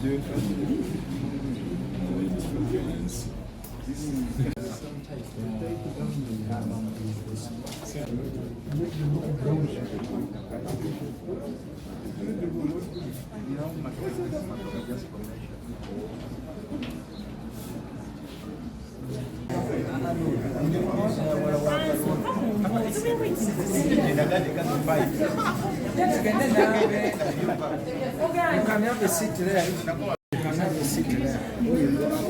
You can have a seat there. You can have a seat there. Oh, you go out.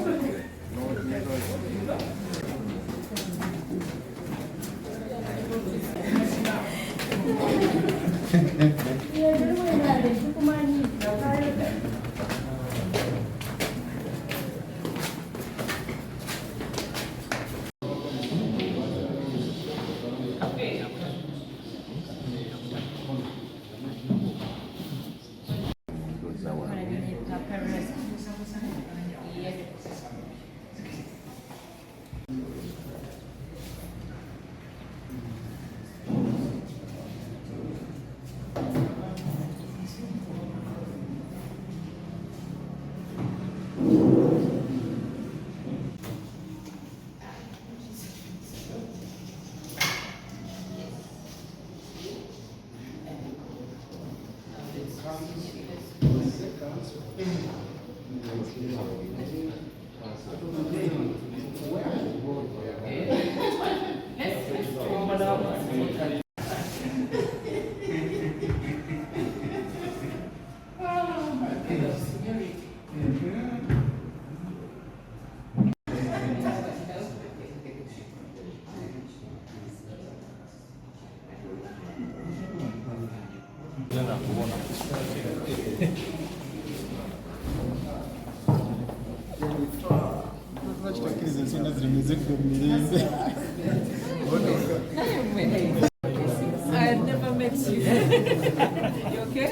I had never met you. You okay?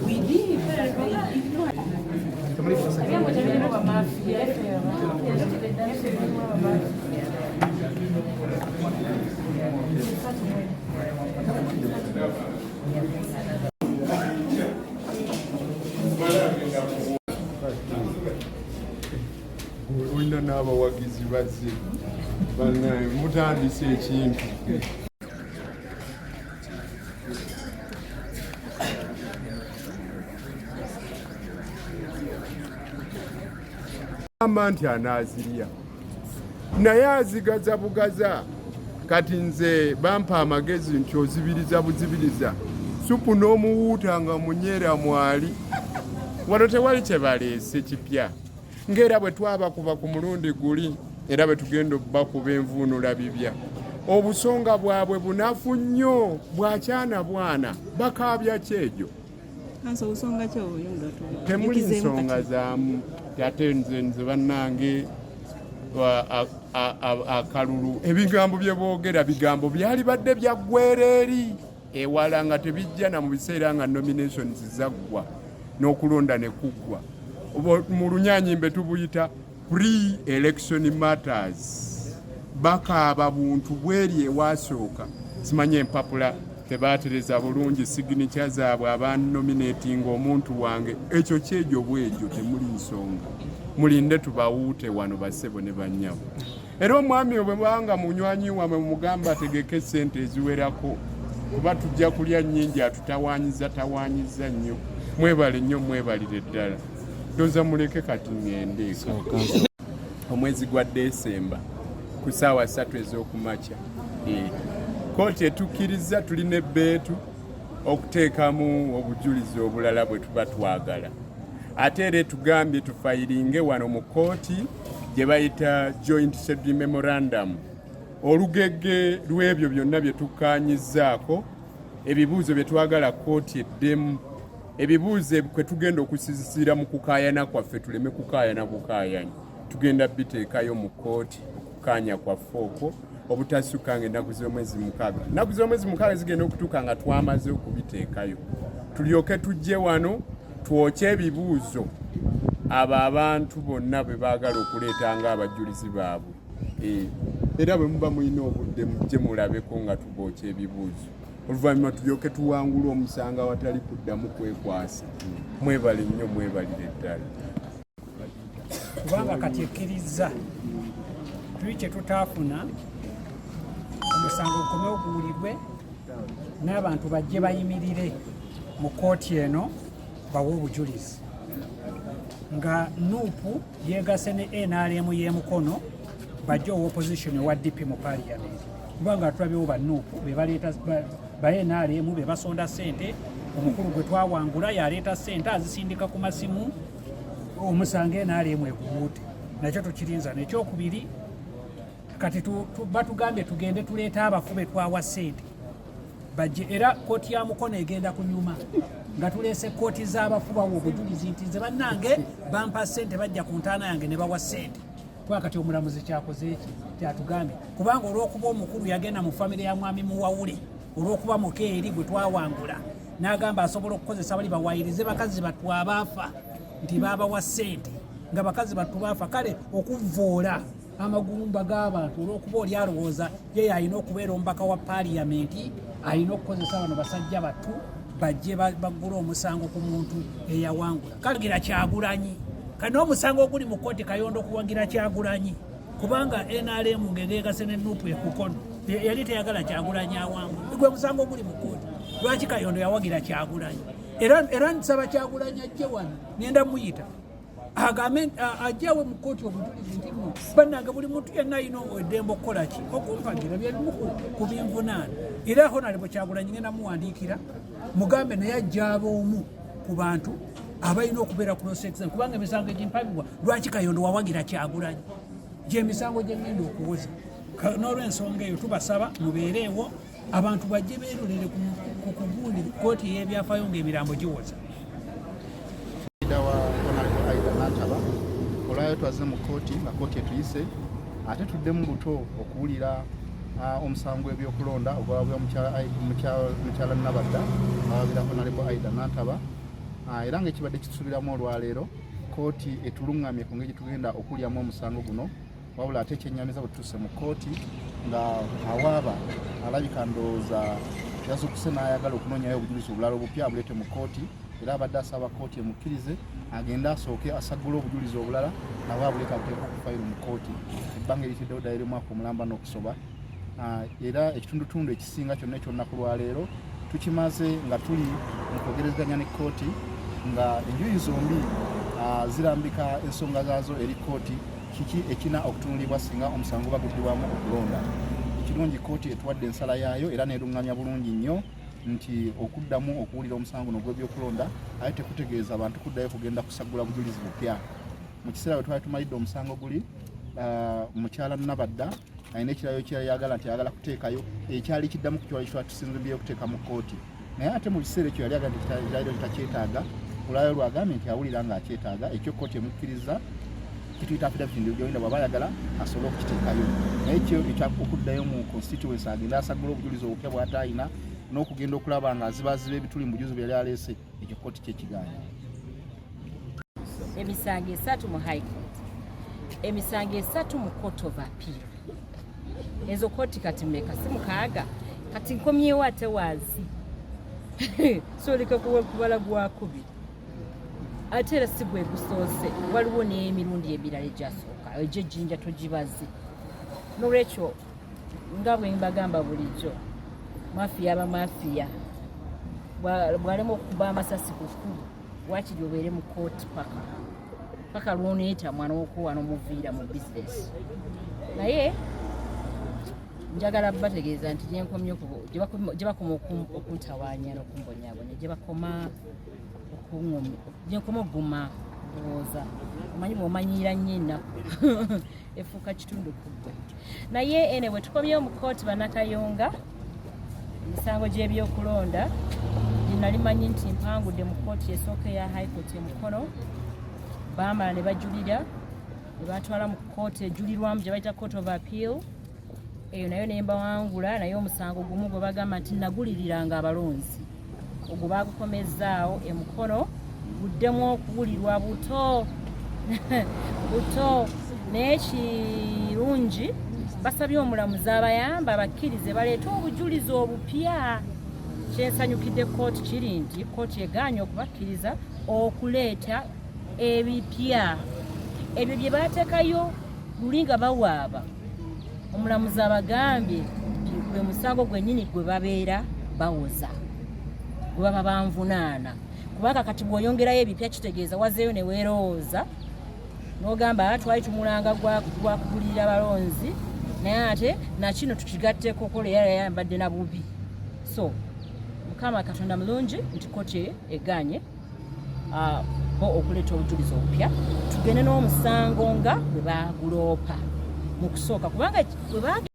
We did very well. Olina n'abawagizi bazze bannaye mutandise ekintu amba nti anaazirya naye azigaza bugaza kati nze bampa amagezi nti ozibiriza buzibiriza supu n'omuwuuta nga munyeera mwali wano tewali kye baleese kipya ng'era bwe twabakuba ku mulundi guli era bwe tugenda okubakuba envuunula bibya obusonga bwabwe bunafu nnyo bwakyana bwana bakaabya kyejo temuli nsonga zaamu ate nze bannange akalulu ebigambo bye boogera bigambo byali badde byaggwereeri ewala nga tebijja na mu biseera nga nominations zaggwa n'okulonda ne kuggwa mu lunyanyimbe tubuyita pre-election matters bakaaba buntu bweri ewasooka simanye empapula tebatereza bulungi signature zaabwe abanominating omuntu wange ekyo kyejo bwejo temuli nsonga mulinde tubawuute wano basebo ne bannyabo era omwami bwe banga munywanyi wamwe mugamba ategeke sente eziwerako kuba tujja kulya nnyingi atutawanyiza nnyo mwebale nnyo mwebalire ddala ndoza muleke kati ngende omwezi gwa Desemba ku ssaawa 3 ez'okumakya kkooti etukkiriza tulina ebbeetu okuteekamu obujjulizi obulala bwe tuba twagala ate era tugambye tufayiringe wano mu kkooti gye bayita joint schedule memorandum olugege lw'ebyo byonna bye tukkaanyizzaako ebibuuzo bye twagala kkooti eddemu ebibuuzo kwe tugenda okusisira mu kukaayana kwaffe tuleme kukaayana bukaayanya tugenda biteekayo mu kkooti okukaanya kwaffe okwo obutasukanga ennaku z'omwezi 6 ennaku z'omwezi 6 zigenda okutuuka nga twamaze okubiteekayo tulyoke tujje wano twokye ebibuuzo abo abantu bonna bwe baagala okuleeta ng'abajulizi baabwe era bwe muba mulina obudde mujje mulabeko nga tubookya ebibuuzo oluvannyuma tulyoke tuwangula omusango awatali kuddamu kwekwasa. Mwebale nnyo, mwebalire ddala. Kubanga kati ekkiriza tuli kye tutaafuna omusango gukomye oguwulirwe n'abantu bajje bayimirire mu kkooti eno bawe obujulizi nga nuupu yeegase ne NRM y'emukono bajje owa opposition owa DP mu parliament kubanga tulabyewo banuupu be baleeta ba NRM be basonda ssente omukulu gwe twawangula yaleeta ssente azisindika ku masimu omusango NRM egubuute nakyo tukirinza nekyokubiri kati batugambye tugende tuleeta abafu be twawa ssente bajje era kkooti ya mukono egenda kunyuma nga tuleese kkooti z'abafu bawa obujulizi nti nze bannange bampa ssente bajja ku ntaana yange ne bawa ssente twakati omulamuzi kyakoze eki kyatugambye kubanga olw'okuba omukulu yagenda mu famire ya mwami Muwawule olw'okuba mukeeri gwe twawangula n'agamba asobola okukozesa bali bawayirize bakazi battu abaafa nti baabawa ssente nga bakazi battu baafa kale okuvvoola amagumba g'abantu olw'okuba oli alowooza ye alina okubeera omubaka wa paliyamenti alina okukozesa bano basajja battu bajje baggula omusango ku muntu eyawangula kalagira Kyagulanyi kati n'omusango oguli mu kkooti Kayondo okuwagira Kyagulanyi kubanga NRM ng'egeegase ne nuupu ekukono yali teyagala Kyagulanyi awangula gwe musango oguli mu kkooti lwaki Kayondo yawagira Kyagulanyi era nsaba Kyagulanyi ajje wano ngenda muyita agambe ajjawe mu kkooti obujulizi nti nno bannange buli muntu yenna alina eddembe okukola ki okumpagira byebimu ku binvunaana era Honorable Kyagulanyi ngenda muwandiikira mugambe naye ajjaaba omu ku bantu abalina okubeera cross exam kubanga emisango egimpabibwa lwaki Kayondo wawagira Kyagulanyi gy'emisango gye ŋŋenda okuwoza n'olw'ensonga eyo tubasaba mubeereewo abantu bajje beerolere ku kugundi kkooti ey'ebyafaayo ng'emirambo giwoza. Olwayo twaze mu kkooti nga kkooti etuyise ate tuddemu buto okuwulira omusango w'ebyokulonda ogwabwa mukyala Nabadda awabira Honorable Aida Nantaba era ng'ekibadde kitusuubiramu olwaleero kkooti etuluŋŋamye ku ngeri tugenda okuwuliramu omusango guno wabula ate ekyennyamiza bwe tutuuse mu kkooti nga awaaba alabika ndowooza yazuukuse n'ayagala okunoonyayo obujulizi obulala obupya abuleete mu kkooti era abadde asaba kkooti emukkirize agende asooke asaggule obujulizi obulala nawe abuleeta abuteeka ku fayiro mu kkooti ebbanga eritiddewo ddala ery'omwaka omulamba n'okusoba era ekitundutundu ekisinga kyonna ekyolunaku lwaleero tukimaze nga tuli mu kwogerezeganya ne kkooti nga enjuyi zombi zirambika ensonga zaazo eri kkooti kiki ekina okutunulibwa singa omusango baguddibwamu okulonda ekirungi kkooti etuwadde ensala yaayo era neeruŋŋamya bulungi nnyo nti okuddamu okuwulira omusango n'ogw'ebyokulonda aye tekutegeeza abantu kuddayo kugenda kusaggula bujulizi bupya mu kiseera bwe twali tumalidde omusango guli mukyala Nabadda alina ekirayiro kyeyali yagala nti ayagala kuteekayo ekyali kiddamu ku kiwalo kitwali tusinzibyeyo okuteeka mu kkooti naye ate mu kiseera ekyo yali agala nti ekirayiro kitakyetaaga olwayo lwagambye nti awulira nga akyetaaga ekyo kkooti emukkiriza kituyita affidavit ndiyogenda bw'aba ayagala asobole okukiteekayo naye ekyo ekyokuddayo mu constituency agenda asaggula obujulizi obupya bw'ate ayina n'okugenda okulaba nga azibaziba ebituli mu bujulizi bwe yali aleese ekyo kkooti kyekigaanya. Emisango 3 mu High Court, emisango 3 mu Court of Appeal. Ezo kkooti kati mmeka si mukaaga kati nkomyewo ate waazi soleka kubala gwakubiri ate era si gwe gusoose waliwo n'emirundi ebirala egyasooka egy'ejjinja togibaze n'olwekyo nga bwe mbagamba bulijjo mafiya aba mafiya bw'alema okuba amasasi ku kkubo wakiri obeere mu kkooti paka lwoneeta mwana w'okuwa n'omuviira mu bizinesi naye njagala bategeeza nti gye bakoma okuntawaanya n'okumbonyaabonya gye nkoma oguma ndowooza omanyi bw'omanyiira nnyo ennaku efuuka kitundu ku ggwe naye ene bwe tukomyewo mu kkooti bannakayonga emisango gy'ebyokulonda gye nali manyi nti mpangudde mu kkooti esooka eya High Court emukono baamala ne bajulira ne batwala mu kkooti ejulirwamu gye bayita Court of Appeal eyo nayo ne mbawangula naye omusango gumu gwe bagamba nti naguliriranga abalonzi ogwo baagukomezzaawo emukono guddemu okuwulirwa buto buto naye kirungi basabye omulamuzi abayamba bakkirize baleete obujulizi obupya kyensanyukidde kkooti kiri nti kkooti eganye okubakkiriza okuleeta ebipya ebyo bye baateekayo luli nga bawaaba. Omulamuzi abagambye gwe musango gwennyini gwe babeera bawoza, gwe baba banvunaana, kubanga kati bw'oyongerayo ebipya kitegeeza wazeeyo ne weerowooza n'ogamba twali tumulanga gwa kugulirira balonzi naye ate nakino tukigatteko kola yayambadde na bubi. So Mukama Katonda mulungi nti kkooti eganye bo okuleeta obujjulizi obupya tugende n'omusango nga bwe baguloopa mu kusooka kubanga bwe